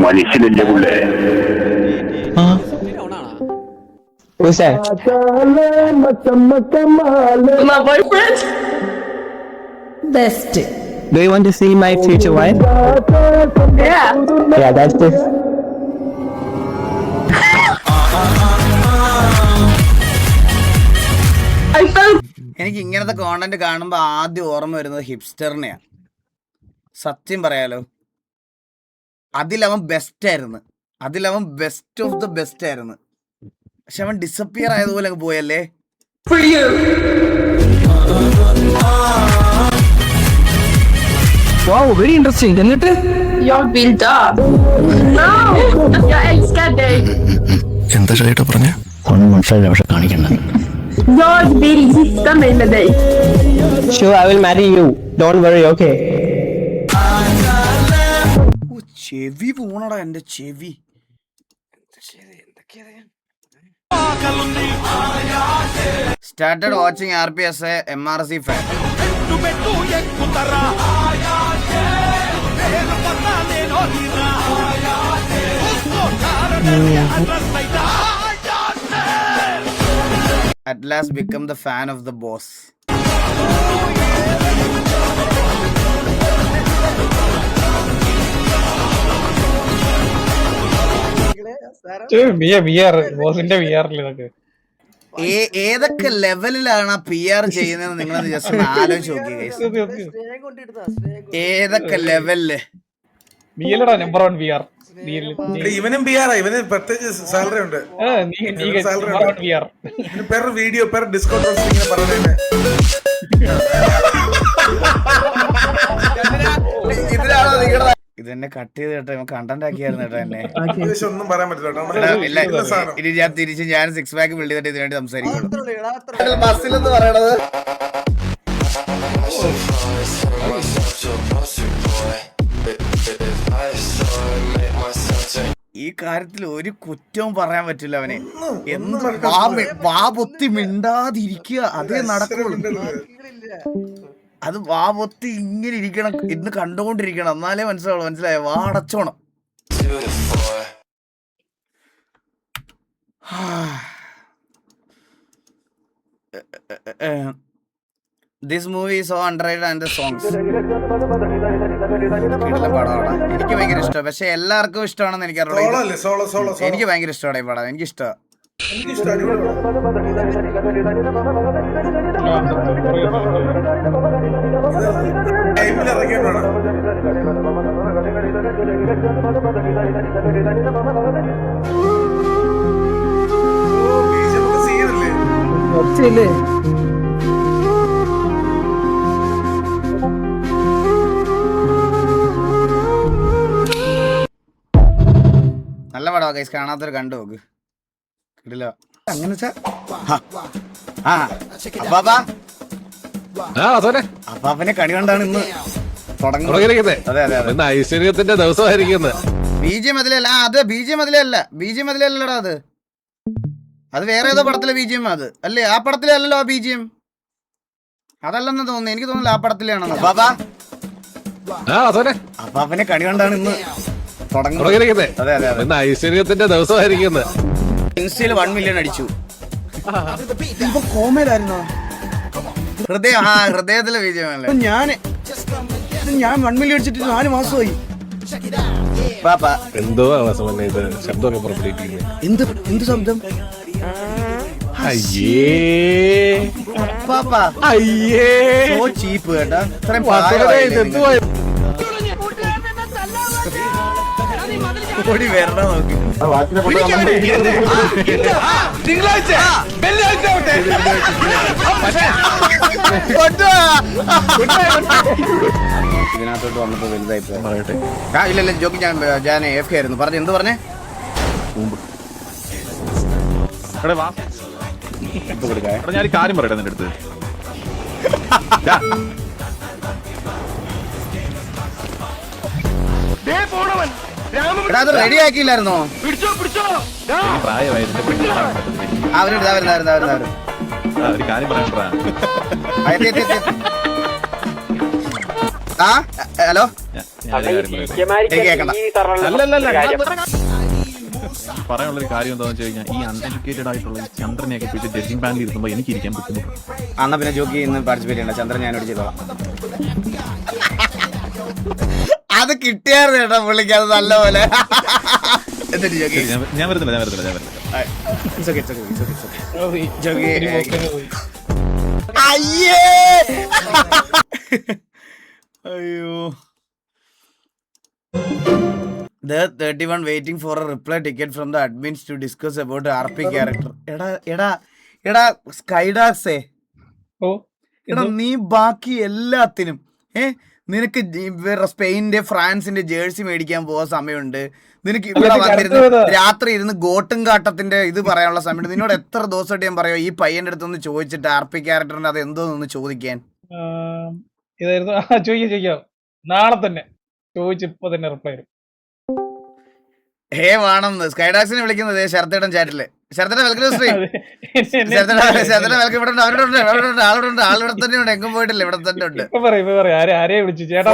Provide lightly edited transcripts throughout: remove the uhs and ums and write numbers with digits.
മനുഷ്യനല്ലേ പുള്ളേ. Who's that? My boyfriend? Best. Do you want to see my future wife? Yeah. Yeah, that's this. I felt എനിക്ക് ഇങ്ങനത്തെ content കാണുമ്പോൾ ആദ്യം ഓർമ്മ വരുന്നത് ഹിപ്സ്റ്ററിനെയാണ്. സത്യം പറയാലോ, അതിലവൻ ബെസ്റ്റ് ആയിരുന്നു, അതിലവൻ ബെസ്റ്റ് ഓഫ് ദ ബെസ്റ്റ് ആയിരുന്നു. പക്ഷെ അവൻ ഡിസപ്പിയർ ആയതുപോലെ അങ്ങ് പോയല്ലേ. for you. Wow, very interesting. എന്നിട്ട് Jag vill dö. No! Jag älskar dig. എന്താ ചേട്ടാ പറഞ്ഞ ഒന്നും മനസ്സിലായില്ല, പക്ഷെ കാണിക്കണ്ട. Jag vill gifta mig med dig. Sure, I will marry you. Don't worry, okay? ചെവി പോണടാ എന്റെ ചെവി. Started watching RP as a MRC fan. At last become the fan of the boss. ഏതൊക്കെ ലെവലിലാണ് പി ആർ ചെയ്യുന്നത് നിങ്ങളൊന്ന് just ഒന്ന് ആലോചിച്ച് നോക്കി. ഏതൊക്കെ ലെവലില് നമ്പർ 1 VR. ഇവനും ബി ആർ, ഇവന് പ്രത്യേകിച്ച് സാലറി ഉണ്ട്. പെർ വീഡിയോ പെർ ഡിസ്കൗണ്ട് ഇങ്ങനെ പറഞ്ഞേ. ഇതെന്നെ കട്ട് ചെയ്ത് കേട്ടോ, കണ്ടന്റ് ആക്കിയായിരുന്നു കേട്ടോ എന്നെ. ഒന്നും പറയാൻ പറ്റില്ല. ഇനി ഞാൻ തിരിച്ച് ഞാൻ 6 പാക്ക് ബിൽഡ് ചെയ്തിട്ട് ഇതിനുവേണ്ടി സംസാരിക്കുള്ളൂ. ബസ്സിലെന്ന് പറയണത് ഈ കാര്യത്തിൽ ഒരു കുറ്റവും പറയാൻ പറ്റില്ല അവനെ. എന്ന് വാ പൊത്തി മിണ്ടാതിരിക്കുക, അതേ നടക്കുള്ളൂ. അത് വാ പൊത്തി ഇങ്ങനെ ഇരിക്കണം, ഇന്ന് കണ്ടുകൊണ്ടിരിക്കണം, എന്നാലേ മനസ്സിലാവുള്ളൂ. മനസ്സിലായോ? വാ അടച്ചോണം. This movie is so underrated and the songs. എനിക്ക് ഭയങ്കര ഇഷ്ടമാണ്, പക്ഷെ എല്ലാവർക്കും ഇഷ്ടമാണെന്ന് എനിക്കറിയില്ല. എനിക്ക് ഭയങ്കര ഇഷ്ടമാണ് ഈ പടം, എനിക്കിഷ്ടമാണ്. നല്ല പടമാ ഗൈസ്, കാണാത്തൊരു കണ്ടു നോക്ക്. കിടില. അങ്ങനെ അപ്പാപ്പനെ കണി കൊണ്ടാണ് ഇന്ന് തുടങ്ങുന്നത്. അതെ അതെ അതെ, ഐശ്വര്യത്തിന്റെ ദിവസമായിരിക്കുന്നത്. BGM അതിലല്ല. അത് BGM അതിലല്ല, BGM അതിലല്ലടാ. അത് വേറെ ഏതോ പടത്തിലെ BGM അത് അല്ലേ? ആ പടത്തിലെ അല്ലല്ലോ ആ BGM. അതല്ലെന്ന് തോന്നുന്നു, എനിക്ക് തോന്നുന്നില്ല ആ പടത്തിലാണെന്ന്. അപ്പാപ്പനെ കണി കൊണ്ടാണ് ഇന്ന് തുടങ്ങുന്നത്. അതെ അതെ അതെ, ഐശ്വര്യത്തിന്റെ ദിവസമായിരിക്കുന്നത്. ഇൻസ്റ്റയിൽ 1 മില്യൺ അടിച്ചു. കോമയിലായിരുന്നോ? ഹൃദയത്തിലെ BGM അല്ലേ? ഞാൻ 1 മില്യൺ അടിച്ചിട്ട് 4 മാസമായി. എന്തോ ശബ്ദമൊക്കെ പുറപ്പെടുവിക്കുന്നത്. എന്ത് ശബ്ദം? അയ്യേ അയ്യേ, സോ ചീപ്പ് കേട്ടാ. ഓടി വരണ നോക്കി. ഇതിനകത്തോട്ട് വന്നപ്പോ വലുതായി പറയട്ടെ. ഇല്ലല്ല ജോക്കി, ഞാൻ AFK ആയിരുന്നു. പറഞ്ഞു എന്ത് പറഞ്ഞേ? ഞാൻ കാര്യം പറയട്ടെ നിന്റെ അടുത്ത്. അത് റെഡി ആക്കിയില്ലായിരുന്നോ? ഒരു കാര്യം പറയണ്ടാ. ഹലോ, കേൾക്കണ്ട. പറയാനുള്ളൊരു കാര്യം എന്താണെന്ന് വെച്ച് കഴിഞ്ഞാൽ ഈ അൺഎഡ്യൂക്കേറ്റഡ് ആയിട്ടുള്ള ഈ ചന്ദ്രനെയൊക്കെ പോയിട്ട് ജഡ്ജിങ് പാനലിൽ ഇരുത്തുമ്പോൾ എനിക്ക് ഇരിക്കാൻ ബുദ്ധിമുട്ടുണ്ട്. അന്നാ പിന്നെ ജോക്കി ഇന്ന് പാർട്ടിസിപ്പേറ്റ് ചെയ്യണ്ട. ചന്ദ്രൻ ഞാനോട് ചെയ്തോളാം. അത് കിട്ടിയായിരുന്നു കേട്ടോ പുള്ളിക്ക്, അത് നല്ല പോലെ. എന്നിട്ട് ജോക്കി ഞാൻ വരുന്നില്ല. It's okay. ജോക്കി പോയി. അയ്യേ അയ്യോ. The 31 waiting for a reply ticket from the admins to discuss about RP character. എടാ സ്കൈഡാക്സേ, ഓ എടാ നീ ബാക്കി എല്ലാത്തിനും നിനക്ക് സ്പെയിനിന്റെ ഫ്രാൻസിന്റെ ജേഴ്സി മേടിക്കാൻ പോകാൻ സമയമുണ്ട്. നിനക്ക് ഇവിടെ വന്നിരുന്ന് രാത്രി ഇരുന്ന് ഗോട്ടും കാട്ടത്തിന്റെ ഇത് പറയാനുള്ള സമയമുണ്ട്. നിന്നോട് എത്ര ദിവസമായിട്ട് ഞാൻ പറയാം ഈ പയ്യന്റെ അടുത്തൊന്ന് ചോദിച്ചിട്ട് RP ക്യാരക്ടറിന്റെ അത് എന്തോന്ന് ചോദിക്കാൻ. ഇതായിരുന്നു. ചോദിക്കാം നാളെ തന്നെ ചോദിച്ച് ഇപ്പൊ തന്നെ റിപ്ലൈ വരും. വേണമെന്ന് സ്കൈഡാക്സിനെ വിളിക്കുന്നത് ശരത്തേട്ടൻ ചാറ്റില്. ശരത്തേട്ടൻ വെൽക്കം സ്ട്രീം. ശരത്തേട്ടൻ വെൽക്കം. ഇവിടെ ഉണ്ട്, ആളിവിടെ തന്നെ ഉണ്ട്. എങ്ങും പോയിട്ടില്ല, ഇവിടെ തന്നെ ഉണ്ട്. ആരെയെ വിളിച്ചു ചേട്ടാ?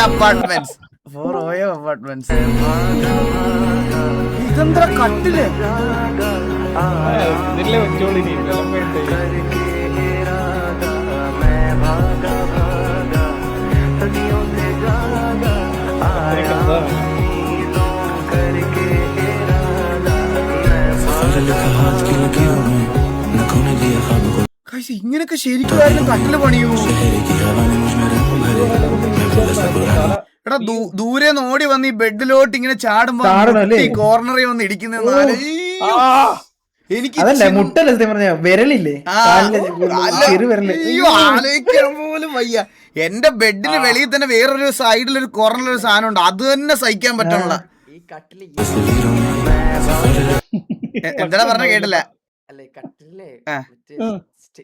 അപ്പാർട്ട്മെന്റ്സ്. ഇതെന്താ കട്ടില്? ഇതിലെ വെച്ചോളി. ഇങ്ങനൊക്കെ ശരിക്കും കട്ടില് പണിയൂ. എടാ ദൂരെ ഓടി വന്ന് ഈ ബെഡിലോട്ട് ഇങ്ങനെ ചാടുമ്പോ കോർണറിൽ വന്ന് ഇടിക്കുന്ന എനിക്ക് വിരലില്ലേ? ആലോചിക്കാൻ പോലും വയ്യ. എന്റെ ബെഡിന് വെളിയിൽ തന്നെ വേറൊരു സൈഡിലൊരു കോർണറിലൊരു സാധനം ഉണ്ട്, അത് തന്നെ സഹിക്കാൻ പറ്റണല്ല. എന്താ പറഞ്ഞ കേട്ടില്ല.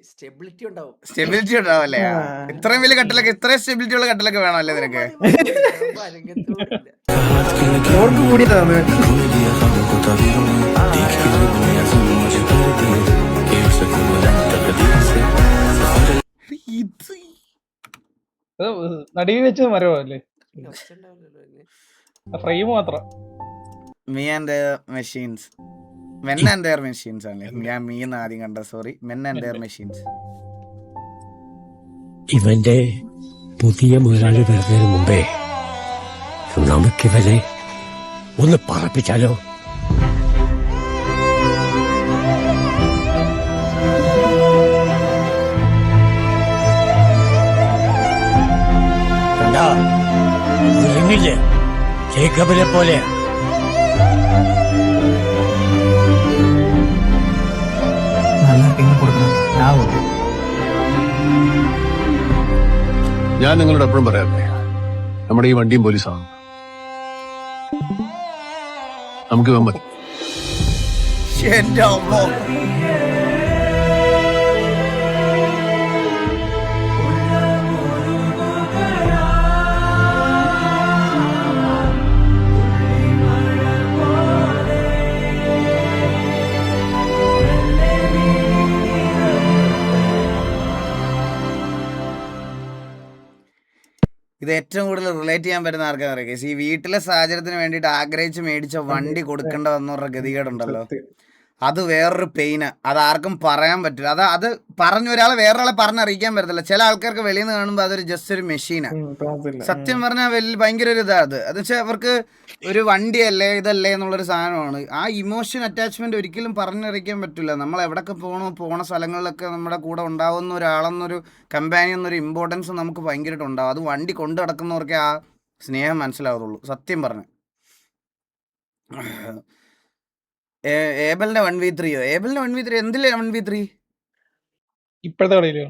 സ്റ്റെബിലിറ്റി ഉണ്ടാവല്ലേ? ഇത്രയും വലിയ കട്ടിലൊക്കെ, ഇത്രയും സ്റ്റെബിലിറ്റി ഉള്ള കട്ടിലൊക്കെ വേണമല്ലേ നിനക്ക്? നടുവിൽ വെച്ച് മരവല്ലേ? ഫ്രെയിം മാത്രം. Me and their machines. Men and their machines ആണ്. ഞാൻ മീന്ന് ആദ്യം കണ്ട. Sorry, men and their machines. ഇവന്റെ പുതിയ മുതലാളി വരുന്നതിന് മുമ്പേ നമുക്കിവനെ ഒന്ന് പറപ്പിച്ചാലോ? ജേക്കബിനെ പോലെ ഞാൻ നിങ്ങളോട് എപ്പോഴും പറയാറില്ലേ, നമ്മുടെ ഈ വണ്ടിയും പോലീസാണ്. നമുക്ക് ഇവൻ മതി. എന്റെ അമ്മോ. ഇത് ഏറ്റവും കൂടുതൽ റിലേറ്റ് ചെയ്യാൻ പറ്റുന്ന ആർക്കാന്ന് അറിയാം. ഈ വീട്ടിലെ സാഹചര്യത്തിന് വേണ്ടിയിട്ട് ആഗ്രഹിച്ച് മേടിച്ച വണ്ടി കൊടുക്കേണ്ട വന്നവരുടെ ഗതികേടുണ്ടല്ലോ, അത് വേറൊരു പെയിന്. അത് ആർക്കും പറയാൻ പറ്റില്ല. അത് പറഞ്ഞു ഒരാളെ വേറൊരാളെ പറഞ്ഞറിയിക്കാൻ പറ്റത്തില്ല. ചില ആൾക്കാർക്ക് വെളിയിൽ നിന്ന് കാണുമ്പോൾ അതൊരു ജസ്റ്റ് ഒരു മെഷീനാണ്. സത്യം പറഞ്ഞാൽ ഭയങ്കര ഒരു ഇതാ. അത് വെച്ചാൽ അവർക്ക് ഒരു വണ്ടിയല്ലേ ഇതല്ലേ എന്നുള്ളൊരു സാധനമാണ്. ആ ഇമോഷൻ അറ്റാച്ച്മെന്റ് ഒരിക്കലും പറഞ്ഞറിയിക്കാൻ പറ്റില്ല. നമ്മൾ എവിടെയൊക്കെ പോണ സ്ഥലങ്ങളിലൊക്കെ നമ്മുടെ കൂടെ ഉണ്ടാവുന്ന ഒരാളെന്നൊരു കമ്പാനി എന്നൊരു ഇമ്പോർട്ടൻസ് നമുക്ക് ഭയങ്കരമായിട്ട് ഉണ്ടാവും. അത് വണ്ടി കൊണ്ടു നടക്കുന്നവർക്കേ ആ സ്നേഹം മനസ്സിലാവുള്ളൂ, സത്യം പറഞ്ഞു. ഏബലിന്റെ 1v3യോ? ഏബലിന്റെ 1v3 എന്തില്ലേ? 1v3 ഇപ്പോഴത്തെ കളിയിലോ?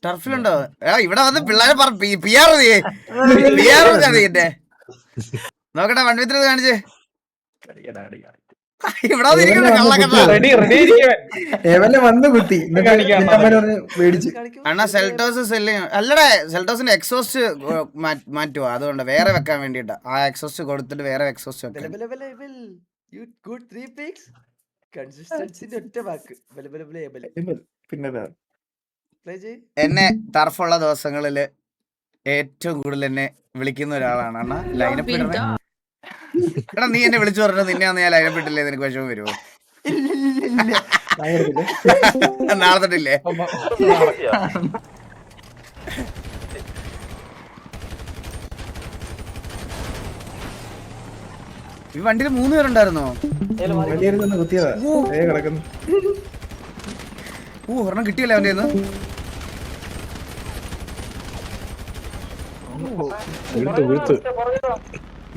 ടർഫിലുണ്ടോ? ഇവിടെ വന്ന് പിള്ളേരെ നോക്കട്ടെ. 1v3 കാണിച്ചേ. ഇവിടെ അണ്ണാ സെൽട്ടോസ് സെല്ല് അല്ലടേ. സെൽട്ടോസിന്റെ എക്സോസ്റ്റ് മാറ്റുവാ, അതുകൊണ്ട് വേറെ വെക്കാൻ വേണ്ടിട്ടാ. ആ എക്സോസ്റ്റ് കൊടുത്തിട്ട് വേറെ എക്സോസ്റ്റ് വെക്കാം. എന്നെ ടർഫുള്ള ദിവസങ്ങളില് ഏറ്റവും കൂടുതൽ എന്നെ വിളിക്കുന്ന ഒരാളാണ് അണ്ണാ. ലൈനപ്പ് Been ഇടണേ. done. എടാ നീ എന്നെ വിളിച്ചു പറഞ്ഞത് നിന്നെയാന്ന് ഞാൻ ലൈനപ്പ് ഇട്ടില്ലേ നിനക്ക് വിഷമം വരുമോ? നാളെ തൊട്ടില്ലേ? ഈ വണ്ടിയിൽ 3 പേരുണ്ടായിരുന്നോ? ഒരെണ്ണം കിട്ടിയല്ലേ അവന്റെ കയ്യിന്ന്?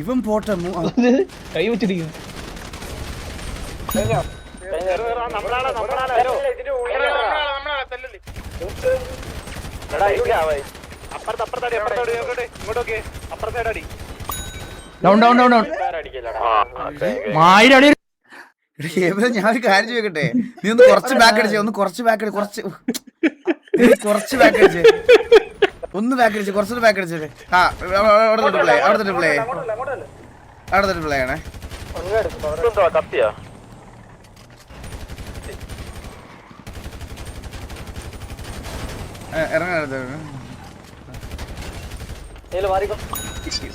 ഇവൻ പോട്ടെ കൈ വെച്ചിരിക്കുന്നു. ഞാൻ ഒരു കാര്യം ചോദിക്കട്ടെ, നീ ഒന്ന് കുറച്ച് ബാക്ക് അടിച്ചേ, ഒന്ന് കുറച്ച് ബാക്ക് അടി, കുറച്ച് ബാക്ക് അടിച്ചേ, ഒന്ന് ബാക്ക് അടിച്ച്, കുറച്ചൊരു ബാക്ക് അടിച്ചേ. ആ അവിടെ തൊട്ട് പ്ലേ ആണേ. ഇറങ്ങാൻ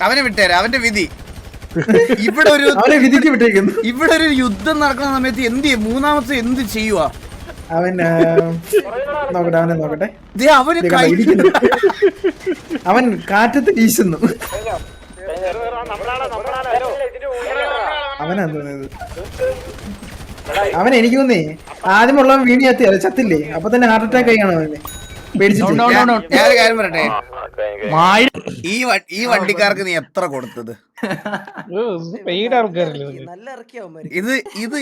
അവനെ വിട്ടേരെ, അവന്റെ വിധി. ഇവിടെ ഒരു യുദ്ധം നടക്കുന്ന സമയത്ത് എന്ത് ചെയ്യും? മൂന്നാമത്തെ എന്ത് ചെയ്യുവാ നോക്കട്ടെ. അവൻ കാറ്റത്ത് വീശുന്നു. അവൻ എനിക്ക് തോന്നേ ആദ്യമുള്ള വീണിയത്തി അത് ചത്തില്ലേ, അപ്പൊ തന്നെ ഹാർട്ട് അറ്റാക്ക് ആയിക്കാണ് അവന്. ഞാൻ കാര്യം പറയട്ടെ, ഈ വണ്ടിക്കാർക്ക് നീ എത്ര കൊടുത്തത്?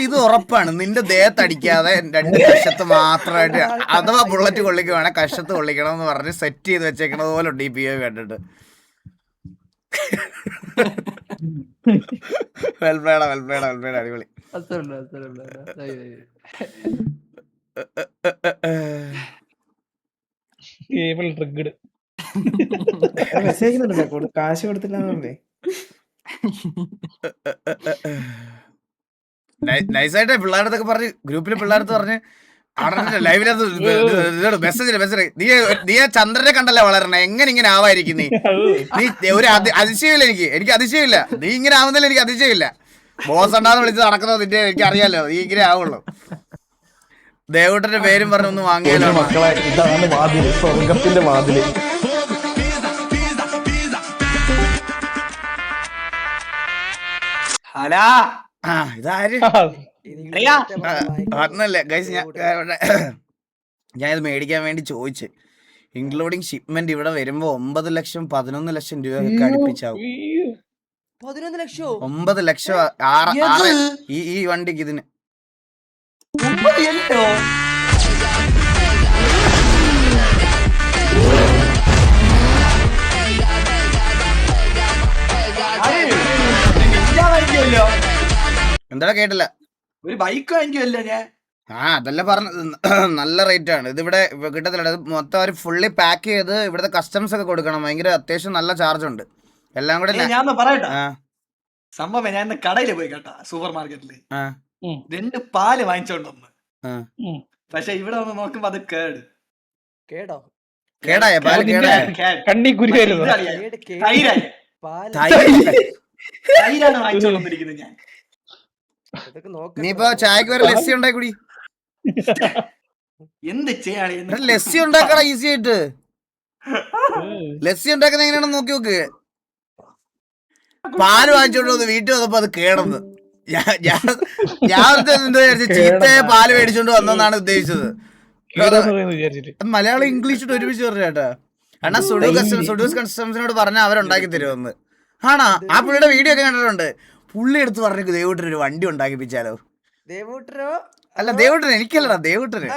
ഇത് ഉറപ്പാണ് നിന്റെ ദേഹത്തടിക്കാതെ 2 കഷത്ത് മാത്രമായിട്ട്, അഥവാ ബുള്ളറ്റ് കൊള്ളിക്കുവാണെ കഷത്ത് കൊള്ളിക്കണം എന്ന് പറഞ്ഞ് സെറ്റ് ചെയ്ത് വെച്ചേക്കണത് പോലെ ഉണ്ട് ഈ PO കണ്ടിട്ട്. വെൽപ്ലേഡാ അടിപൊളി. കാശ് കൊടുത്തില്ലേ? നൈസായിട്ട് പിള്ളേരടുത്തൊക്കെ പറഞ്ഞ്, ഗ്രൂപ്പിൽ പിള്ളേരടുത്ത് പറഞ്ഞ് ലൈവിനകത്ത് മെസ്സേജ് നീ ആ ചന്ദ്രനെ കണ്ടല്ലേ വളരണേ, എങ്ങനെ ഇങ്ങനെ ആവായിരിക്കും നീ ഒരു അതിശയമില്ല. എനിക്ക് അതിശയമില്ല, നീ ഇങ്ങനെ ആവുന്നതിൽ എനിക്ക് അതിശയമില്ല. ബോസ് ഉണ്ടാന്ന് വിളിച്ച് നടക്കുന്നത് നിന്റെ എനിക്ക് അറിയാലോ, നീ ഇങ്ങനെ ആവുള്ളൂ. ദേവൂട്ടന്റെ പേരും പറഞ്ഞ് ഒന്ന് വാങ്ങിയാലോ മക്കളെ. ഇതാണ് വാതില്, സ്വർഗത്തിന്റെ വാതില്. ഇതാര് അന്നല്ലേ ഗൈസ്, ഞാൻ ഇത് മേടിക്കാൻ വേണ്ടി ചോദിച്ചു. ഇൻക്ലൂഡിങ് ഷിപ്മെന്റ് ഇവിടെ വരുമ്പോ 9 ലക്ഷം 11 ലക്ഷം രൂപയൊക്കെ അടുപ്പിച്ചാവും. 9 ലക്ഷം ഈ വണ്ടിക്ക് ഇതിന്. എന്താ കേട്ടില്ല? ഒരു ബൈക്ക് വാങ്ങിക്കുമല്ലോ ഞാൻ. അതല്ല പറഞ്ഞത്, നല്ല റേറ്റ് ആണ് ഇതിവിടെ കിട്ടത്തില്ല. ഇത് മൊത്തം അവർ ഫുള്ളി പാക്ക് ചെയ്ത് ഇവിടുത്തെ കസ്റ്റംസ് ഒക്കെ കൊടുക്കണം. ഭയങ്കര അത്യാവശ്യം നല്ല ചാർജ് ഉണ്ട് എല്ലാം കൂടെ. ഞാൻ പറയട്ടെ സംഭവം, ഞാൻ കടയിൽ പോയി കേട്ടാ, സൂപ്പർ മാർക്കറ്റില് 2 പാല് വാങ്ങിച്ചോണ്ട് വന്ന്. പക്ഷെ ഇവിടെ വന്ന് നോക്കുമ്പോ അത് കേടായ പാല് തൈരാണ് വാങ്ങിച്ചോണ്ട് വന്നിരിക്കുന്നത് ഞാൻ. നീയിപ്പോ ചായക്ക് വരെ ലസ്സി ഉണ്ടാക്കി കുടി. എന്ത് ചെയ്യാളി, ലസ്സി ഉണ്ടാക്കണ ഈസി ആയിട്ട്. ലസ്സി ഉണ്ടാക്കുന്ന എങ്ങനെയാണെന്ന് നോക്കി നോക്ക്. പാല് വാങ്ങിച്ചോണ്ട് വന്ന് വീട്ടിൽ വന്നപ്പോ അത് കേടന്ന്. ഞാൻ എന്താ വിചാരിച്ചു, ചീത്തയെ പാല് മേടിച്ചോണ്ട് വന്നെന്നാണ് ഉദ്ദേശിച്ചത്. മലയാളം ഇംഗ്ലീഷ് ഒരുമിച്ച് പറഞ്ഞു ചേട്ടാ. അണ്ണാ സുഡൂസ് കസ്റ്റംസിനോട് പറഞ്ഞാൽ അവരുണ്ടാക്കി തരുമെന്ന്. ആണോ? ആ പുള്ളിയുടെ വീഡിയോ ഒക്കെ കണ്ടിട്ടുണ്ട്. പുള്ളി എടുത്ത് പറഞ്ഞു ദേവൂട്ടന് ഒരു വണ്ടി ഉണ്ടാക്കിപ്പിച്ചാലോ. അല്ല ദേവൂട്ടന് എനിക്കല്ലടാ, ദേവൂട്ടന്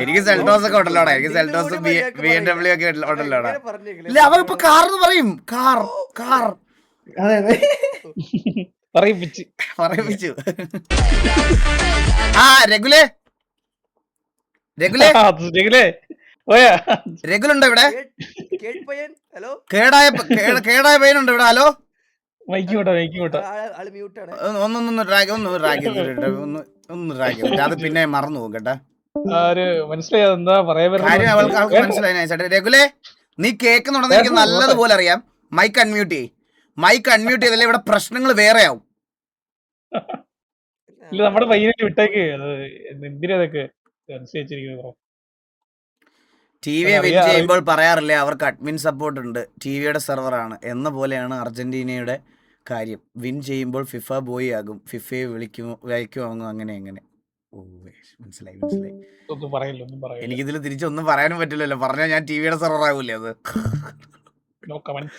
എനിക്ക് സെൽറ്റോസ് ഒക്കെ ഉണ്ടല്ലോടാ. എനിക്ക് സെൽറ്റോസും BMW ഒക്കെ ഉണ്ടല്ലോടാ. ഇല്ല അവ ഇപ്പൊ കാർന്ന് പറയും. കാർ പറയിപ്പിച്ചു. ആ രഘുലേ രഘുലുണ്ടോ ഇവിടെ? കേടായ പയ്യനുണ്ടോ ഇവിടെ? ഹലോ, ഒന്ന് റാഗ് അത് പിന്നെ മറന്നു പോകും കേട്ടാ. മനസ്സിലായി എന്താ പറയാൻ കാര്യം അവൾക്ക് വരുന്നത്. മനസ്സിലായി നൈസായിട്ട്. രഘുലേ നീ കേൾക്കുന്നുണ്ടെന്ന് എനിക്ക് നല്ലതുപോലെ അറിയാം. മൈക്ക് അൺമ്യൂട്ട് ചെയ്യ്. മൈക്ക് അൺമ്യൂട്ട് ചെയ്തല്ലേ ഇവിടെ പ്രശ്നങ്ങൾ വേറെ ആവും. ഇല്ല നമ്മുടെ പയ്യനെ വിട്ടേക്ക്. അത് എന്തിനാ അതൊക്കെ അനുസരിച്ചിരിക്കുന്നത് ബ്രോ. ടി വി വിൻ ചെയ്യുമ്പോൾ പറയാറില്ലേ അവർക്ക് അഡ്മിൻ സപ്പോർട്ട് ഉണ്ട്, ടി വിയുടെ സെർവറാണ് എന്ന പോലെയാണ് അർജന്റീനയുടെ കാര്യം. വിൻ ചെയ്യുമ്പോൾ ഫിഫ ബോയ് ആകും, ഫിഫയെ വിളിക്കുവാങ്ങും, അങ്ങനെ എങ്ങനെ. ഓ മനസ്സിലായി മനസ്സിലായി. ഒന്നും പറയില്ല. എനിക്കിതിൽ തിരിച്ചൊന്നും പറയാനും പറ്റില്ലല്ലോ. പറഞ്ഞാൽ ഞാൻ ടി വിയുടെ സെർവർ ആകൂലേ അത്. No comment.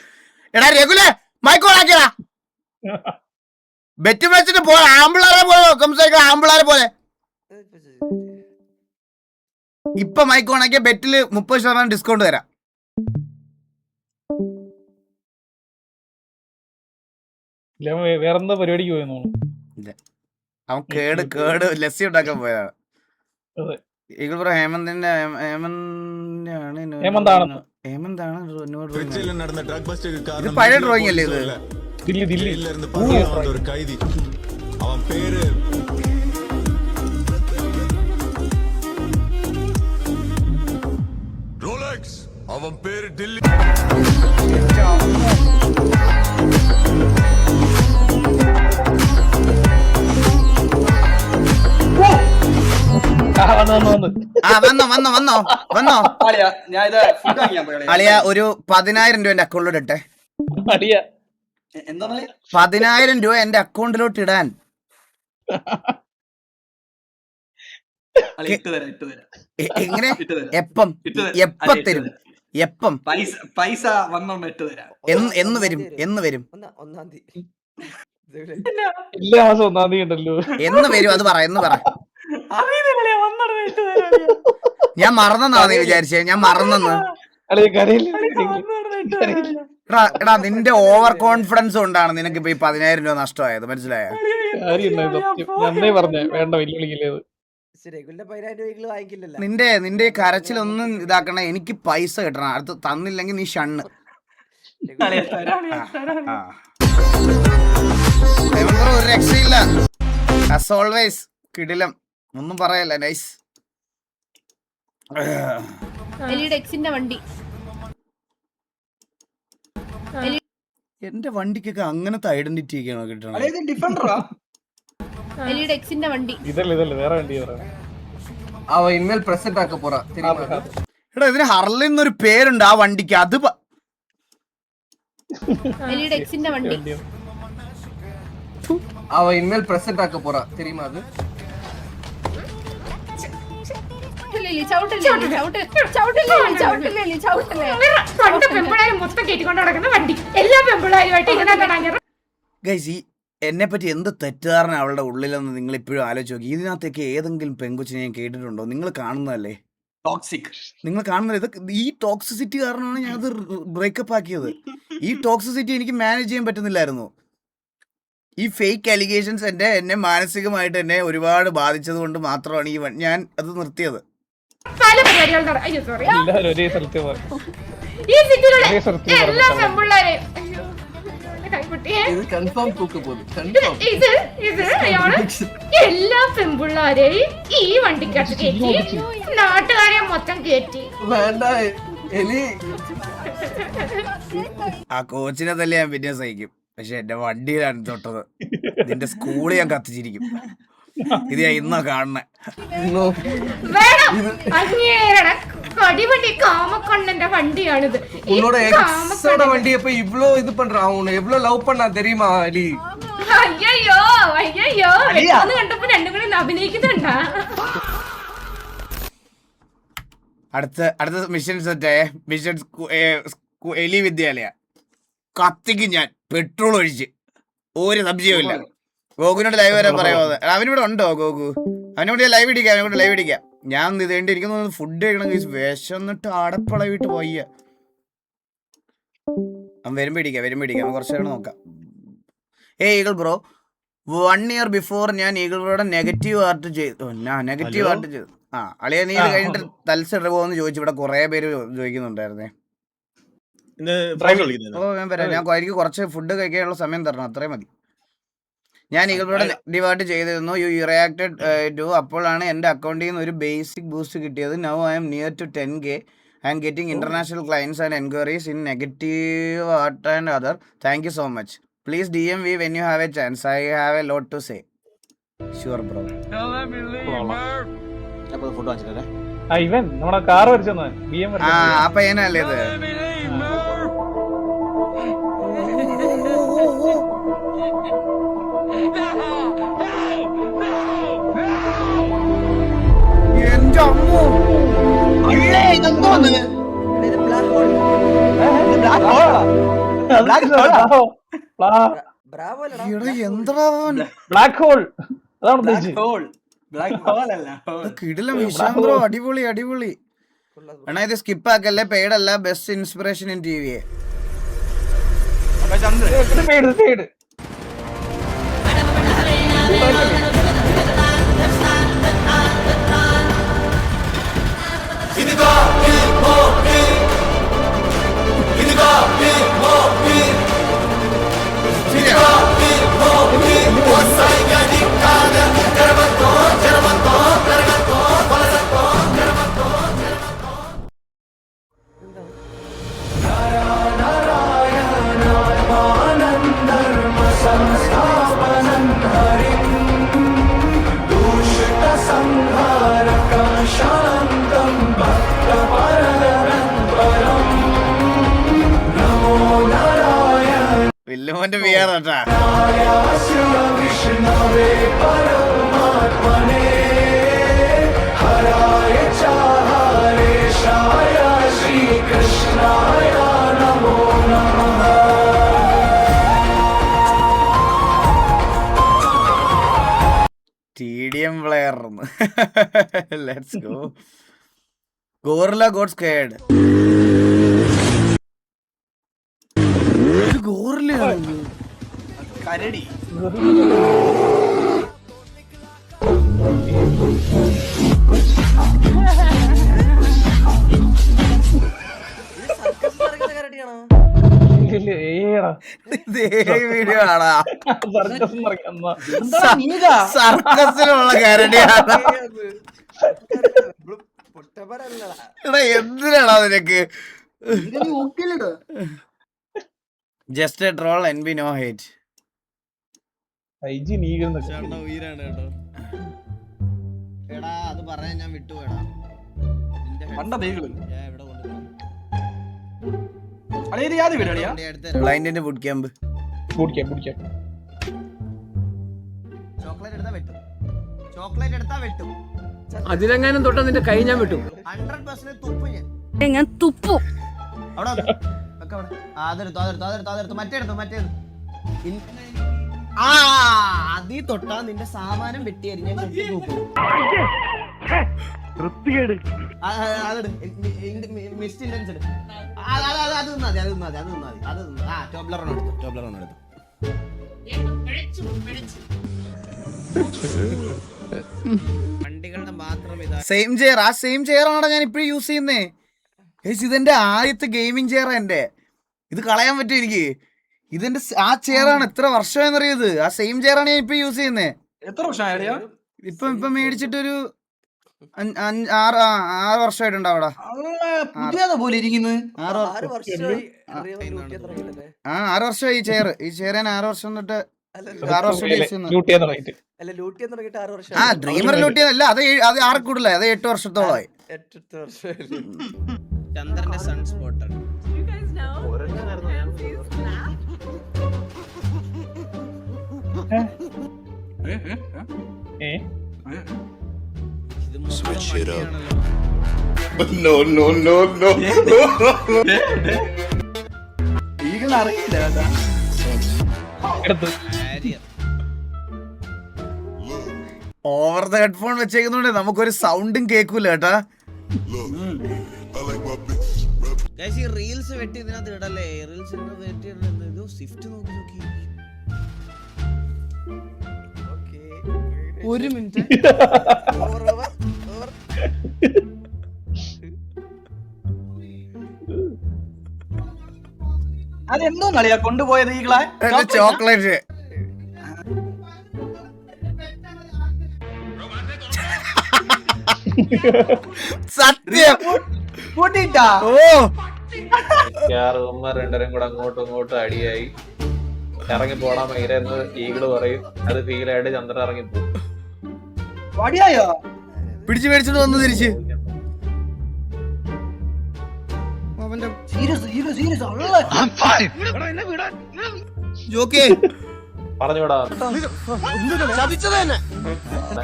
എടാ രഘുലേ മൈക്ക് ഓണാക്കിയടാ. ബെറ്റ് വെച്ചിട്ട് പോ. ആമ്പിളാരെ പോലെ സംസാരിക്കണം, ആമ്പിളാരെ പോലെ. ഇപ്പൊ മൈക്ക് ഓണാക്കിയ ബെറ്റില് 30% ഡിസ്കൗണ്ട് തരാം. വേറെന്താ പരിപാടിക്ക് പോയെന്നു? അവൻ കേട് ലസ്സി ഉണ്ടാക്കാൻ പോയതാണ്. ഈഗിൾ ബ്രോ ഹേമന്താണ് ഇത് പഴയ ഡ്രോയിങ് അല്ലേ ഇത്? അവൻ പേര് ദില്ലി. വന്നോ ഞാൻ ഇത് ഫുഡ് വാങ്ങിയാൻ പോയി. അളിയ ഒരു 10,000 രൂപ എന്റെ അക്കൗണ്ടിലോട്ട് ഇട്ടെ. എന്താ 10,000 രൂപ എന്റെ അക്കൗണ്ടിലോട്ട് ഇടാൻ. എങ്ങനെ? എപ്പം തരും? എപ്പം പൈസ വന്നോണ്ട് ഇട്ട് തരാം. എന്ന് വരും? എല്ലാ മാസം 1-ാം തീയതി ഉണ്ടല്ലോ. എന്ന് വരും? അത് പറ, എന്ന് പറ. ഞാൻ മറന്നെന്നാണ് വിചാരിച്ചേ. ഞാൻ മറന്നെന്ന്. എടാ നിന്റെ ഓവർ കോൺഫിഡൻസ് കൊണ്ടാണ് നിനക്ക് ഇപ്പൊ ഈ 10,000 രൂപ നഷ്ടമായത്, മനസ്സിലായോ? നിന്റെ കരച്ചിലൊന്നും ഇതാക്കണ. എനിക്ക് പൈസ കിട്ടണം. അടുത്ത് തന്നില്ലെങ്കിൽ നീ ഷണ്ണ്. ഒരു രക്ഷയില്ല. ആസ് ഓൾവേസ് കിടിലം. ഒന്നും പറയല്ല. നൈസ്. വണ്ടി എന്റെ വണ്ടിക്കൊക്കെ അങ്ങനത്തെ ഐഡന്റിറ്റി ഒക്കെയാണോ കിട്ടണം? വണ്ടി ഇതല്ലേ വേറെ വണ്ടി. എടാ ഇതിന് ഹർലിൻ എന്നൊരു പേരുണ്ട് ആ വണ്ടിക്ക്. അത് വണ്ടി അവ ഇനിമേൽ പ്രസന്റ് ആക്ക പോറാ தெரியுமா அது? ഗൈസ് എന്നെ പറ്റി എന്ത് തെറ്റിദ്ധാരണ അവളുടെ ഉള്ളിലെന്ന് നിങ്ങൾ ഇപ്പോഴും ആലോചിച്ച് നോക്കി. ഇതിനകത്തേക്ക് ഏതെങ്കിലും പെങ്കുച്ചിനെ ഞാൻ കേട്ടിട്ടുണ്ടോ? നിങ്ങൾ കാണുന്നതല്ലേ, നിങ്ങൾ കാണുന്നത്. ഇതൊക്കെ ഈ ടോക്സിസിറ്റി കാരണമാണ് ഞാനത് ബ്രേക്കപ്പ് ആക്കിയത്. ഈ ടോക്സിസിറ്റി എനിക്ക് മാനേജ് ചെയ്യാൻ പറ്റുന്നില്ലായിരുന്നു. ഈ ഫേക്ക് അലിഗേഷൻസ് എന്നെ മാനസികമായിട്ട് എന്നെ ഒരുപാട് ബാധിച്ചത് കൊണ്ട് മാത്രമാണ് ഞാൻ അത് നിർത്തിയത്. പല പരിപാടികൾ എല്ലാ പെൺപിള്ളേരെയും എല്ലാ പെൺപിള്ളേരെയും ഈ വണ്ടിക്കകത്ത് കയറ്റി നാട്ടുകാരെ മൊത്തം കയറ്റി. വേണ്ട ആ കോച്ചിനെ തന്നെ ഞാൻ പിന്നെ സഹിക്കും. പക്ഷെ എന്റെ വണ്ടിയിലാണ് തൊട്ടത്. നിന്റെ സ്കൂളിൽ ഞാൻ കത്തിച്ചിരിക്കും. ഇത് ഞാൻ ഇന്നാ കാണണേ. കടിവണ്ടി കാമക്കണ്ണന്റെ വണ്ടിയാണിത്. വണ്ടി അപ്പൊ ഇവ്ളോ ഇത് പண்றான் എവ്ளோ ലവ് பண்ணா தெரியுமா അലി? അയ്യോ അയ്യോ ഒന്ന് കണ്ടപ്പോ രണ്ടും കൂടി അഭിനയിക്കുന്നുണ്ടാ. അടുത്ത മിഷൻ സെറ്റ് മിഷൻ എലി വിദ്യാലയ കത്തിക്ക് ഞാൻ പെട്രോൾ ഒഴിച്ച്. ഒരു സംശയമില്ല. ഗോകുനോട് ലൈവ് വരാൻ പറയാമോ? അവനിവിടെ ഉണ്ടോ ഗോകു? അവനോട് ഞാൻ ലൈവ് ഇടിക്കാം. ഞാൻ ഇതേണ്ടി ഇരിക്കുന്നു. ഫുഡ് കഴിക്കണം. വിശന്നിട്ട് ആടപ്പളവിട്ട് പോയ അവൻ വരുമ്പോ ഇടിക്കാം. കുറച്ച് നേരം നോക്കാം. ഈഗിൾ ബ്രോ 1 year ബിഫോർ ഞാൻ ഈഗിൾ ബ്രോയുടെ നെഗറ്റീവ് ആർട്ട് ചെയ്തു. അളിയ നീ ഇത് കഴിഞ്ഞിട്ട് തൽസിടപോന്ന് ചോദിച്ചു. ഇവിടെ കുറെ പേര് ചോദിക്കുന്നുണ്ടായിരുന്നേ. ഞാൻ വരാം. ഞാൻ എനിക്ക് കുറച്ച് ഫുഡ് കഴിക്കാനുള്ള സമയം തരണം, അത്രയും മതി. ഞാൻ ഈഗിൾബ്രോഡ് നെഗറ്റീവായിട്ട് ചെയ്തിരുന്നു. You reacted to. അപ്പോഴാണ് എൻ്റെ അക്കൗണ്ടിൽ നിന്ന് ഒരു ബേസിക് ബൂസ്റ്റ് കിട്ടിയത്. Now I am near to 10K. I am getting international clients and enquiries in negative art and other. Thank you so much. Please DM me when you have a chance. I have a lot to say. Sure, bro. ഇവൻ നമ്മുടെ car വരച്ചെന്ന് BM അപ്പൊ ഏനല്ലേ ഇത്? എന്റെ അമ്മോ, എന്താ black hole അതാണ് ഉദ്ദേശിച്ചത്. കിടിലം വിഷയം ബ്രോ. അടിപൊളി അടിപൊളി. അണ്ണാ ഇത് സ്കിപ്പ് ആക്കല്ലേ, പെയ്ഡ് അല്ല. Best inspiration in TV. പേട് വില്ലുമോന്റെ VR ആട്ടാ. TDM player. Let's go. Gorilla got scared. ഗോറിലാണ് കരടി. വീഡിയോ ആണാ. സർക്കസിലുള്ള കരടിയാണ്. എടാ എന്തിനാണോ നിനക്ക്? Just a troll, NB no hate. എടാ അത് പറയാൻ ഞാൻ വിട്ടുപോയടാ. ബ്ലൈൻഡിന്റെ ബുട്ട് ക്യാമ്പ്. ചോക്ലേറ്റ് എടുത്താ വെട്ടും. ചോക്ലേറ്റ് എടുത്താ വെട്ടും. അതിലെങ്ങാനും തൊട്ടാ നിന്റെ കൈ ഞാൻ വിട്ടു. 100% തുപ്പ് ഞാൻ തുപ്പു. അവിടെ അതെടുത്തു. മറ്റേത് അതീ തൊട്ടാ നിന്റെ സാമാനം വെട്ടിയരി ഞാൻ നോക്കും. മിസ്റ്റ് ഇന്റൻസ് എടു. അത് മതി. ടോബ്ലറോൺ എടുത്തു. വണ്ടികളുടെ മാത്രം സെയിം ചെയർ. ആ സെയിം ചെയർ ആണോ ഞാൻ ഇപ്പഴും യൂസ് ചെയ്യുന്നേ. ഇതെന്റെ ആദ്യത്തെ ഗെയിമിംഗ് ചെയറാ എന്റെ. ഇത് കളയാൻ പറ്റും എനിക്ക്. ഇതെന്റെ ആ ചെയറാണ്. എത്ര വർഷമായെന്നറിയത്. ആ സെയിം ചെയറാണ് ഞാൻ ഇപ്പൊ യൂസ് ചെയ്യുന്നേ. എത്ര വർഷമായോ? ഇപ്പൊ മേടിച്ചിട്ടൊരു 6 വർഷമായിട്ടുണ്ട് അവിടെ. പോലെ ഇരിക്കുന്നത്. 6 വർഷമായി ഈ ചെയർ. ഞാൻ 6 വർഷം തൊട്ട് 6 വർഷം യൂസ് ചെയ്യുന്നു. ഡ്രീമർ ലൂട്ട് ചെയ്യുന്നല്ല. അത് 6 കൂടുതലായി. അത് 8 വർഷത്തോളമായി. ചന്ദ്രന്റെ sun spotter. Switch it up. No. അറിയില്ല. ഓവർ ദ ഹെഡ്ഫോൺ വെച്ചേക്കുന്നോണ്ട് നമുക്കൊരു സൗണ്ടും കേൾക്കൂല കേട്ടാ. റീൽസ് വെട്ടി ഇതിനകത്ത് ഇടല്ലേ. റീൽസ് വെട്ടി സ്വിഫ്റ്റ് നോക്കി. 1 മിനിറ്റ്. അതെന്തോന്നറിയാ കൊണ്ടുപോയത് ഈകളെ? ചോക്ലേറ്റ്. സത്യം. കൂട്ടിട്ടാ ഓ രണ്ടരും കൂടെ അങ്ങോട്ടും ഇങ്ങോട്ടും അടിയായി ഇറങ്ങി പോടാൻ ഭയങ്കര ഈകള് പറയും. അത് ഫീലായിട്ട് ചന്ദ്രൻ ഇറങ്ങി പോകും. വടിയായോ? പിടിച്ചു മേടിച്ചിട്ട് വന്നു തിരിച്ച്. ജോക്കേ പറഞ്ഞുവിടാ.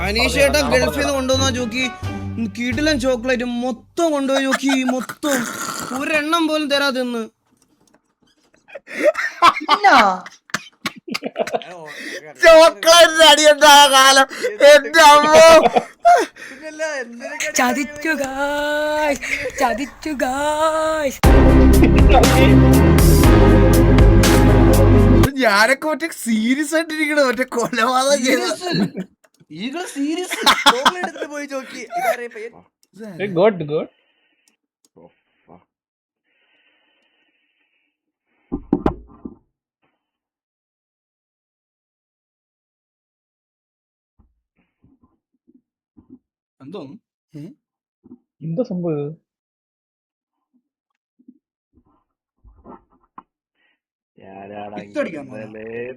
അനീഷേട്ടാ ഗൾഫിൽ നിന്ന് കൊണ്ടുവന്ന ജോക്കി കിടിലൻ ചോക്ലേറ്റ് മൊത്തം കൊണ്ടുപോയി നോക്കി. മൊത്തം ഒരെണ്ണം പോലും തരാതെന്ന്. ചോക്ലേറ്റ് അടിയുണ്ടായ കാലം എന്റെ അമ്മോ. ഞാനൊക്കെ മറ്റേ സീരിയസ് ആയിട്ടിരിക്കണ മറ്റേ കൊലപാതകം ചെയ്ത പോയി ചോക്കി. Good good. എന്തോ എന്താ സംഭവം?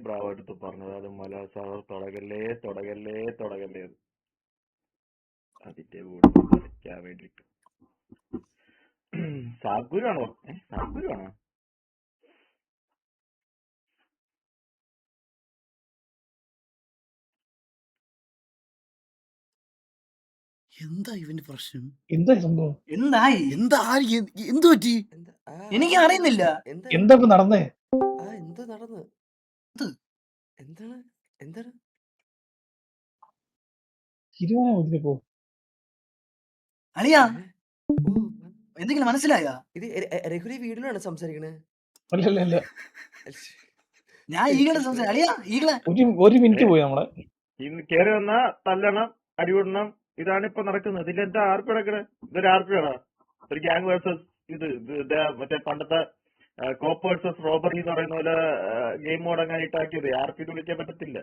ബ്രാവോ എടുത്ത് പറഞ്ഞത് അത് മലസാവർ തുടകല്ലേ തുടകല്ലേ തുടകല്ലേ അതിന്റെ കൂടെ കളിക്കാൻ വേണ്ടിട്ട്. സാഗുരാണോ? സാഗുരാണോ? എന്താ ഇവന്റെ പ്രശ്നം? എന്താ സംഭവം? എന്തായി? എന്താ എന്തു പറ്റി? എനിക്ക് അറിയുന്നില്ല. എന്താ ഇപ്പൊ നടന്നേ? എന്താ നടന്ന്? എന്താണ് എന്താണ് ഇരുപോ അളിയാ എന്തെങ്കിലും മനസ്സിലായ? ഇത് രഘുരി വീട്ടിലാണ് സംസാരിക്കണേ. അല്ലല്ല ഞാൻ ഈകളെ സംസാരിക്കും. അളിയാ ഈകളെ ഒരു മിനിറ്റ് പോയി നമ്മളെ. കേറി വന്ന തല്ലണം, അടിവിടണം. ഇതാണ് ഇപ്പൊ നടക്കുന്നത്. ഇതിലെന്താ ആർപ്പി നടക്കണേ? ഇതൊരു ആർപ്പിയാണോ? ഒരു ഗ്യാങ് വേഴ്സസ് ഇത് മറ്റേ പണ്ടത്തെ കോപ്പ് വേഴ്സസ് റോബറി എന്ന് പറയുന്ന പോലെ ഗെയിം മോഡ് അങ്ങനെ ഇട്ടാക്കിയത്. ആർപ്പി വിളിക്കാൻ പറ്റത്തില്ല.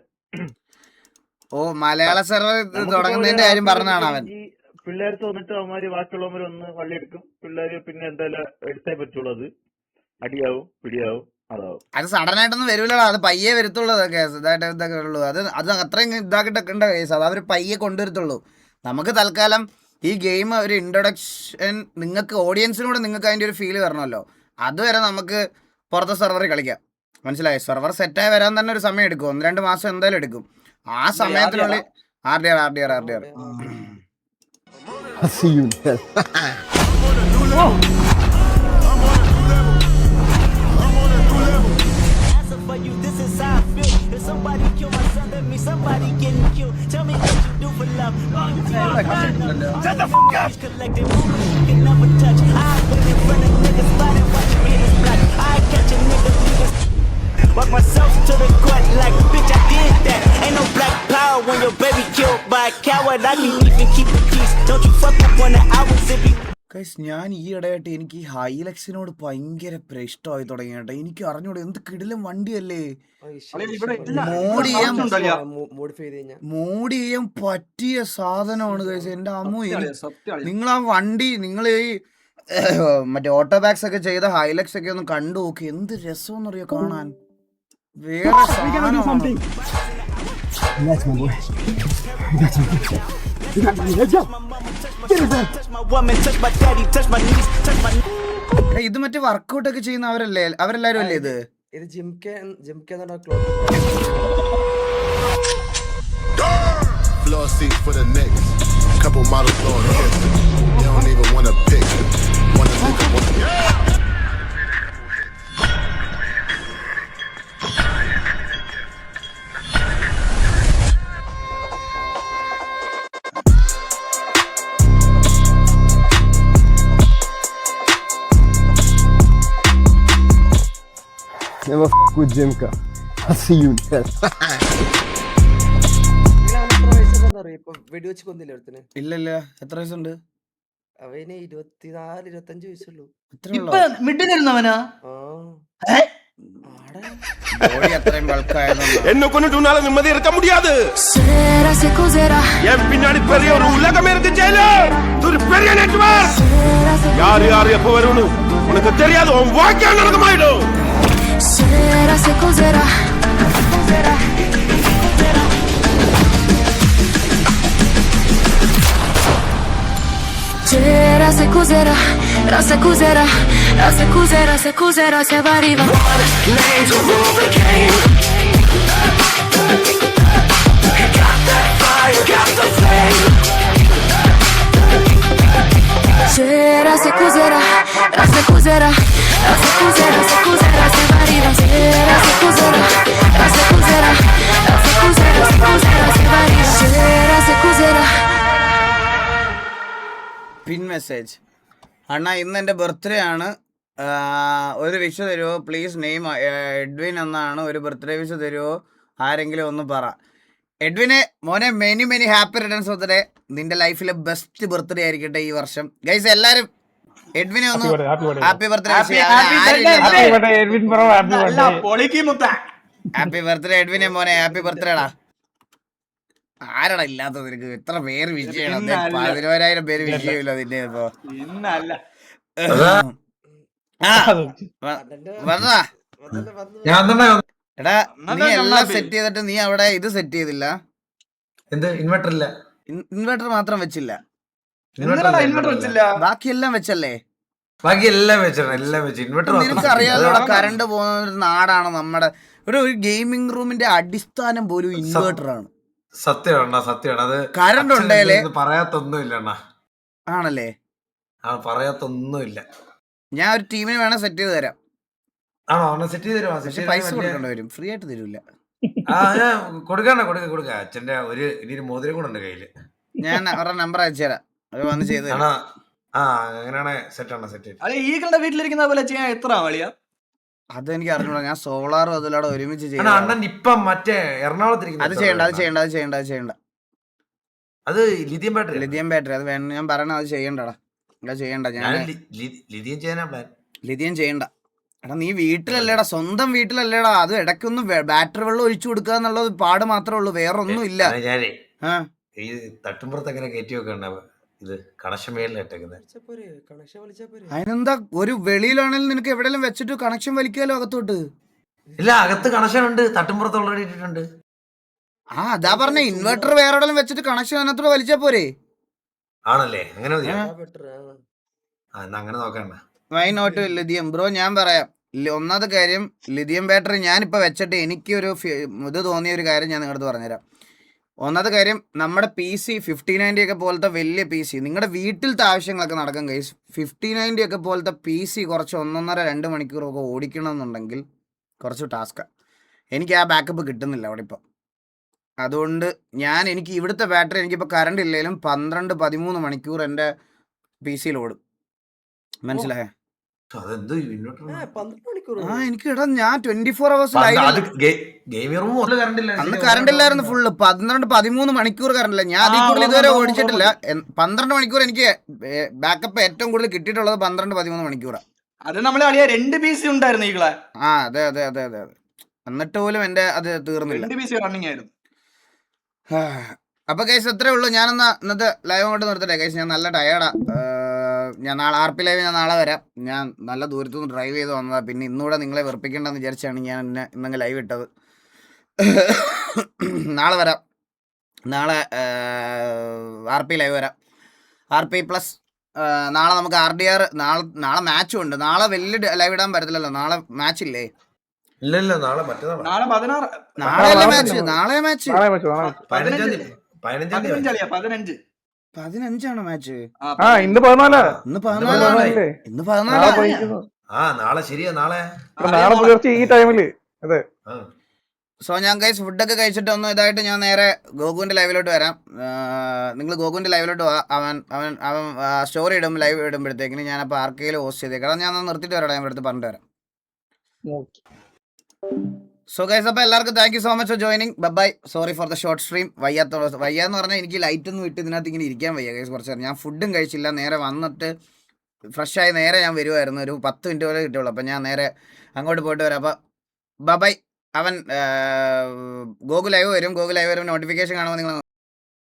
ഓ മലയാള സെർവർ തുടങ്ങുന്നതിന്റെ കാര്യം പറഞ്ഞാണ് അവൻ. ഈ പിള്ളേർ തോന്നിട്ട് അവന്മാര് ബാക്കിയുള്ളവര് ഒന്ന് വള്ളിയെടുക്കും. പിള്ളേര് പിന്നെ എന്തായാലും എടുത്തേ പറ്റുള്ളൂ. അത് അടിയാവും, പിടിയാവും, അതാവും. അത് സഡൻ ആയിട്ടൊന്നും വരൂലോ. അത് പയ്യെ വരത്തുള്ളൂ. അതൊക്കെ ഇതായിട്ട് ഇതൊക്കെ ഉള്ളൂ. അത് അത്രയും ഇതാക്കിട്ടൊക്കെ കേസ്. അത് അവർ പയ്യെ കൊണ്ടുവരത്തുള്ളൂ. നമുക്ക് തൽക്കാലം ഈ ഗെയിം ഒരു ഇൻട്രൊഡക്ഷൻ, നിങ്ങൾക്ക് ഓഡിയൻസിനൂടെ നിങ്ങൾക്ക് അതിൻ്റെ ഒരു ഫീല് വരണമല്ലോ. അതുവരെ നമുക്ക് പുറത്തെ സെർവറിൽ കളിക്കാം. മനസ്സിലായോ? സെർവർ സെറ്റായി വരാൻ തന്നെ ഒരു സമയം എടുക്കും. 1-2 മാസം എന്തായാലും എടുക്കും. ആ സമയത്തിനുള്ളിൽ RDR Walk myself to the court like, bitch, I did that. Ain't no black power when your baby killed by a coward. I can't even keep the peace. Don't you fuck up on the hours if you. ഞാൻ ഈ ഇടയായിട്ട് എനിക്ക് ഈ ഹൈലക്സിനോട് ഭയങ്കര ഇഷ്ടമായി തുടങ്ങിയിട്ട്. എനിക്ക് അറിഞ്ഞൂടെ എന്ത് കിടിലം വണ്ടിയല്ലേ. മോഡ് ചെയ്യാൻ പറ്റിയ സാധനമാണ് കഴിച്ചത്. എന്റെ അമ്മു, നിങ്ങൾ ആ വണ്ടി നിങ്ങൾ ഈ മറ്റേ ഓട്ടോബാക്സ് ഒക്കെ ചെയ്ത ഹൈലക്സ് ഒക്കെ ഒന്ന് കണ്ടു നോക്കി. എന്ത് രസമെന്ന് അറിയോ കാണാൻ. വേറെ സാധനമാണ്. ഇത് മറ്റേ വർക്കൗട്ട് ഒക്കെ ചെയ്യുന്ന അവരെല്ലാരും അല്ലേ? ഇത് Floor seats for the next couple models on campus. They don't even wanna pick. Wanna think of one. Never f with Jimka. I'll see you in hell. വെടിവെച്ച് കൊന്നില്ല ഒരുത്തന്. ഇല്ല എത്ര വയസ്സുണ്ട് അവന്? 24-25 വയസ്സുള്ളൂ. മിഡിലിരുന്നവനാ? ബോഡി അത്രയും ബൾക്കായതുകൊണ്ട് என்ன கொண்டு உன்னால நிம்மதி இருக்க முடியாது என் பின்னாடி பெரிய ஒரு உலகம் இருக்கு ஜெயில ஒரு பெரிய நெட்வொர்க் யார் யார் எப்ப வரும்னு உனக்கு தெரியாது உன் வாக்கியம் நடக்கமாயிடும் se cos'era, se cos'era, se cos'era, se cos'era, se variva. C'era se cos'era, se cos'era, se cos'era, se cos'era, se variva. C'era se cos'era, se cos'era, se cos'era, se cos'era, se variva. C'era se cos'era. പിൻ message അണ്ണാ ഇന്ന് എൻ്റെ birthday ആണ് ഒരു wish തരുമോ please name Edwin എന്നാണ് ഒരു birthday wish തരുമോ ആരെങ്കിലും ഒന്ന് പറ എഡ്വിനെ മോനെ many many happy returns of the day നിന്റെ ലൈഫിലെ ബെസ്റ്റ് ബർത്ത്ഡേ ആയിരിക്കട്ടെ ഈ വർഷം ഗൈസ് എല്ലാരും എഡ്വിനെ ഒന്ന് ഹാപ്പി ബർത്ത്ഡേ ഹാപ്പി ബർത്ത്ഡേ എഡ്വിനെ മോനെ ഹാപ്പി ബർത്ത്ഡേടാ ആരടാ ഇല്ലാത്തത് നിനക്ക് എത്ര പേര് വിഷയം 11,000 പേര് വിഷയമില്ല നിന്റെ ഇപ്പൊ എടാ നീ എല്ലാം സെറ്റ് ചെയ്തിട്ട് നീ അവിടെ ഇത് സെറ്റ് ചെയ്തില്ല ഇൻവെർട്ടർ മാത്രം വെച്ചില്ല ബാക്കിയെല്ലാം വെച്ചല്ലേ നിനക്ക് അറിയാലോ കറണ്ട് പോകുന്ന ഒരു നാടാണ് നമ്മുടെ ഒരു ഗെയിമിംഗ് റൂമിന്റെ അടിസ്ഥാനം പോലും ഇൻവെർട്ടർ ആണ് സത്യമാണ് അത് കറണ്ട് ഉണ്ടല്ലേ പറയാത്തൊന്നുമില്ല ആണല്ലേ പറയാത്തൊന്നുമില്ല ഞാൻ ഒരു ടീമിന് വേണം സെറ്റ് ചെയ്ത് തരാം ആണോ സെറ്റ് ചെയ്ത് തരുമോ പക്ഷെ പൈസ കൊടുക്കേണ്ടി വരും ഫ്രീ ആയിട്ട് തരൂല കൊടുക്ക അച്ഛന്റെ ഒരു മോതിരം കൂടെ ഉണ്ട് കയ്യില് ഞാൻ അവരുടെ നമ്പർ അയച്ചു തരാം അത് വന്ന് ചെയ്ത് തരാം അങ്ങനെയാണ് സെറ്റ് ഈകളുടെ വീട്ടിലിരിക്കുന്ന പോലെ ചെയ്യാൻ എത്ര വളിയാ അതെനിക്ക് അറിഞ്ഞൂടാ ഞാൻ സോളാറും അതിലൂടെ ഒരുമിച്ച് അണ്ണൻ ഇപ്പം മറ്റേ എറണാകുളത്തിരിക്കുന്ന അത് ചെയ്യണ്ട അത് ലിഥിയം ബാറ്ററി അത് വേണം ഞാൻ പറയണ അത് ചെയ്യണ്ടടാ അത് ചെയ്യണ്ട ഞാൻ ലിഥിയം ചെയ്യണ്ട എടാ നീ വീട്ടിലല്ലേടാ സ്വന്തം വീട്ടിലല്ലേടാ അത് ഇടയ്ക്കൊന്ന് ബാറ്ററി വെള്ളം ഒഴിച്ചു കൊടുക്കുക എന്നുള്ളത് പാട് മാത്രമേ ഉള്ളൂ വേറൊന്നും ഇല്ല ഈ തട്ടുമ്പുറത്ത് എങ്ങനെ കയറ്റി വെക്കണ്ടാവും ഇത് കണക്ഷൻ മേലിട്ടേക്കുന്നത് അതിനെന്താ ഒരു വെളിയിലാണെങ്കിലും നിനക്ക് എവിടെയെങ്കിലും വെച്ചിട്ട് കണക്ഷൻ വലിക്കാലോ അകത്തോട്ട് ഇല്ല അകത്ത് കണക്ഷൻ ഉണ്ട് തട്ടുമ്പുറത്ത് ഓൾറെഡി ഇട്ടിട്ടുണ്ട് അതാ പറഞ്ഞ ഇൻവെർട്ടർ വേറെ എവിടെയെങ്കിലും വെച്ചിട്ട് കണക്ഷൻ അതിനകത്തോട് വലിച്ചാ പോരെ ആണല്ലേ അങ്ങനെ അങ്ങനെ നോക്കണ്ട വൈ നോട്ട് ലിഥിയം ബ്രോ ഞാൻ പറയാം ഒന്നാമത്തെ കാര്യം ലിഥിയം ബാറ്ററി ഞാനിപ്പോ വെച്ചിട്ട് എനിക്കൊരു ഇത് തോന്നിയ ഒരു കാര്യം ഞാൻ നിങ്ങളുടെ പറഞ്ഞുതരാം ഒന്നാമത്തെ കാര്യം നമ്മുടെ PC 5090 ഒക്കെ പോലത്തെ വലിയ PC നിങ്ങളുടെ വീട്ടിലത്തെ ആവശ്യങ്ങളൊക്കെ നടക്കും ഗൈസ് 5090 ഒക്കെ പോലത്തെ PC കുറച്ച് 1.5-2 മണിക്കൂറൊക്കെ ഓടിക്കണമെന്നുണ്ടെങ്കിൽ കുറച്ച് ടാസ്ക്കാണ് എനിക്ക് ആ ബാക്കപ്പ് കിട്ടുന്നില്ല അവിടെ ഇപ്പോൾ അതുകൊണ്ട് എനിക്ക് ഇവിടുത്തെ ബാറ്ററി എനിക്കിപ്പോൾ കറണ്ട് ഇല്ലെങ്കിലും 12-13 മണിക്കൂർ എൻ്റെ PC ഓടും മനസ്സിലായേ എനിക്ക് ഇടാ ഞാൻ 24 hours അന്ന് കറണ്ട് ഇല്ലായിരുന്നു ഫുള്ള് 12-13 മണിക്കൂർ കറണ്ട് ഇല്ല ഞാൻ അതിൽ കൂടുതൽ ഇതുവരെ ഓടിച്ചിട്ടില്ല 12 മണിക്കൂർ എനിക്ക് ബാക്കപ്പ് ഏറ്റവും കൂടുതൽ കിട്ടിയിട്ടുള്ളത് 12-13 മണിക്കൂറാണ് അത് നമ്മളെ അളിയ 2 PC ഉണ്ടായിരുന്നു ഈകളെ അതെ എന്നിട്ട് പോലും എന്റെ അത് തീർന്നില്ല 2 PC റണ്ണിങ് ആയിരുന്നു അപ്പൊ ഗൈസ് അത്രേ ഉള്ളൂ ഞാനെന്നാ ഇന്നത്തെ ലൈവ് അങ്ങോട്ട് നിർത്തട്ടെ ഗൈസ് ഞാൻ നല്ല ടയേർഡാ ഞാൻ നാളെ RP ലൈവ് ഞാൻ നാളെ വരാം ഞാൻ നല്ല ദൂരത്തുനിന്ന് ഡ്രൈവ് ചെയ്ത് വന്നതാണ് പിന്നെ ഇന്നുകൂടെ നിങ്ങളെ വെറുപ്പിക്കേണ്ടെന്ന് വിചാരിച്ചാണ് ഞാൻ ഇന്നെങ്കിൽ ലൈവ് ഇട്ടത് നാളെ വരാം നാളെ RP ലൈവ് വരാം RP പ്ലസ് നാളെ നമുക്ക് RDR നാളെ മാച്ചും ഉണ്ട് നാളെ വലിയ ലൈവ് ഇടാൻ പറ്റത്തില്ലല്ലോ നാളെ മാച്ച് ഇല്ലേ ഇല്ല നാളെ മാച്ച് 15 മാച്ച് ഇന്ന് 14 ഇന്ന് 14 നാളെ ശരിയാ നാളെ പുലർച്ചെ ഈ ടൈമില് അതെ സോ ഞാൻ ഗൈസ് ഫുഡൊക്കെ കഴിച്ചിട്ട് ഒന്ന് ഇതായിട്ട് ഞാൻ നേരെ ഗോകുവിന്റെ ലൈവിലോട്ട് വരാം നിങ്ങൾ ഗോകുവിന്റെ ലൈവിലോട്ട് അവൻ സ്റ്റോറി ഇടും ലൈവ് ഇടുമ്പോഴത്തേക്കിന് ഞാനപ്പോൾ ആർക്കെയിൽ ഹോസ്റ്റ് ചെയ്തേക്കാം ഞാൻ നിർത്തിയിട്ട് വരാം ഞാൻ അടുത്ത് പറഞ്ഞിട്ട് വരാം സോ ഗൈസ് അപ്പോൾ എല്ലാവർക്കും thank you so much for joining bye sorry for the short stream വയ്യാന്ന് പറഞ്ഞാൽ എനിക്ക് ലൈറ്റ് ഒന്നും ഇട്ട് ഇതിനകത്ത് ഇങ്ങനെ ഇരിക്കാൻ വയ്യ ഗൈസ് കുറച്ച് നേരം ഞാൻ ഫുഡും കഴിച്ചില്ല നേരെ വന്നിട്ട് ഫ്രഷായി നേരെ ഞാൻ വരുമായിരുന്നു ഒരു 10 മിനിറ്റ് പോലെ കിട്ടുള്ളൂ അപ്പോൾ ഞാൻ നേരെ അങ്ങോട്ട് പോയിട്ട് വരാം അപ്പോൾ ബൈ അവൻ ഗൂഗിൾ ലൈവ് വരും നോട്ടിഫിക്കേഷൻ കാണുമ്പോൾ നിങ്ങൾ